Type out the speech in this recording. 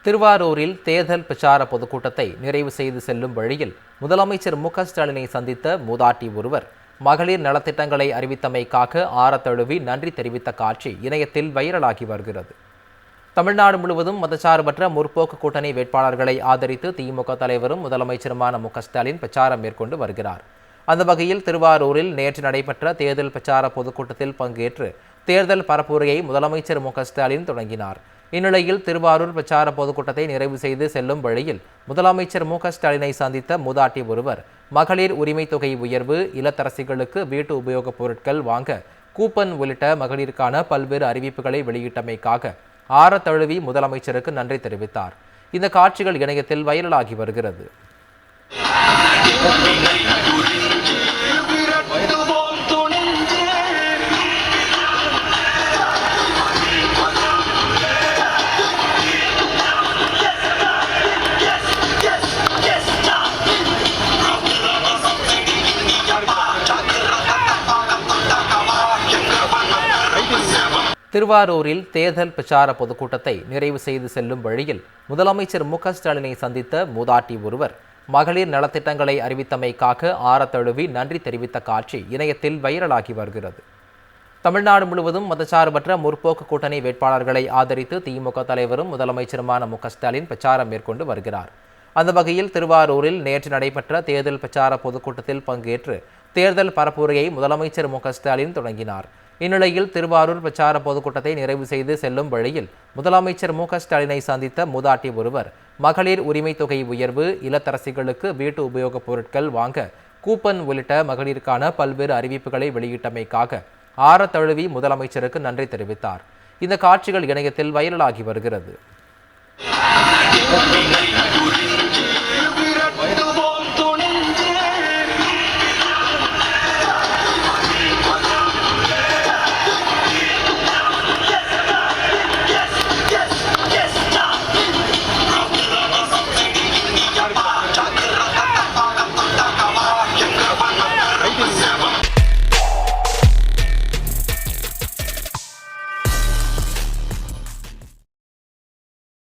திருவாரூரில் தேர்தல் பிரச்சார பொதுக்கூட்டத்தை நிறைவு செய்து செல்லும் வழியில் முதலமைச்சர் மு.க.ஸ்டாலினை சந்தித்த மூதாட்டி ஒருவர் மகளிர் நலத்திட்டங்களை அறிவித்தமைக்காக ஆரத்தழுவி நன்றி தெரிவித்த காட்சி இணையத்தில் வைரலாகி வருகிறது. தமிழ்நாடு முழுவதும் மதச்சார்பற்ற முற்போக்கு கூட்டணி வேட்பாளர்களை ஆதரித்து திமுக தலைவரும் முதலமைச்சருமான மு.க.ஸ்டாலின் பிரச்சாரம் மேற்கொண்டு வருகிறார். அந்த வகையில் திருவாரூரில் நேற்று நடைபெற்ற தேர்தல் பிரச்சார பொதுக்கூட்டத்தில் பங்கேற்று தேர்தல் பரப்புரையை முதலமைச்சர் மு.க.ஸ்டாலின் தொடங்கினார். இந்நிலையில் திருவாரூர் பிரச்சார பொதுக்கூட்டத்தை நிறைவு செய்து செல்லும் வழியில் முதலமைச்சர் மு.க.ஸ்டாலினை சந்தித்த மூதாட்டி ஒருவர் மகளிர் உரிமை தொகை உயர்வு, இல்லத்தரசிகளுக்கு வீட்டு உபயோகப் பொருட்கள் வாங்க கூப்பன் உள்ளிட்ட மகளிருக்கான பல்வேறு அறிவிப்புகளை வெளியிட்டமைக்காக ஆரத்தழுவி முதலமைச்சருக்கு நன்றி தெரிவித்தார். இந்த காட்சிகள் இணையத்தில் வைரலாகி வருகிறது. திருவாரூரில் தேர்தல் பிரச்சார பொதுக்கூட்டத்தை நிறைவு செய்து செல்லும் வழியில் முதலமைச்சர் மு.க.ஸ்டாலினை சந்தித்த மூதாட்டி ஒருவர் மகளிர் நலத்திட்டங்களை அறிவித்தமைக்காக ஆரத்தழுவி நன்றி தெரிவித்த காட்சி இணையத்தில் வைரலாகி வருகிறது. தமிழ்நாடு முழுவதும் மதச்சார்பற்ற முற்போக்கு கூட்டணி வேட்பாளர்களை ஆதரித்து திமுக தலைவரும் முதலமைச்சருமான மு.க.ஸ்டாலின் பிரச்சாரம் மேற்கொண்டு வருகிறார். அந்த வகையில் திருவாரூரில் நேற்று நடைபெற்ற தேர்தல் பிரச்சார பொதுக்கூட்டத்தில் பங்கேற்று தேர்தல் பரப்புரையை முதலமைச்சர் மு.க.ஸ்டாலின் தொடங்கினார். இந்நிலையில் திருவாரூர் பிரச்சார பொதுக்கூட்டத்தை நிறைவு செய்து செல்லும் வழியில் முதலமைச்சர் மு.க.ஸ்டாலினை சந்தித்த மூதாட்டி ஒருவர் மகளிர் உரிமை தொகை உயர்வு, இல்லத்தரசிகளுக்கு வீட்டு உபயோகப் பொருட்கள் வாங்க கூப்பன் உள்ளிட்ட மகளிருக்கான பல்வேறு அறிவிப்புகளை வெளியிட்டமைக்காக ஆரத்தழுவி முதலமைச்சருக்கு நன்றி தெரிவித்தார். இந்த காட்சிகள் இணையத்தில் வைரலாகி வருகிறது.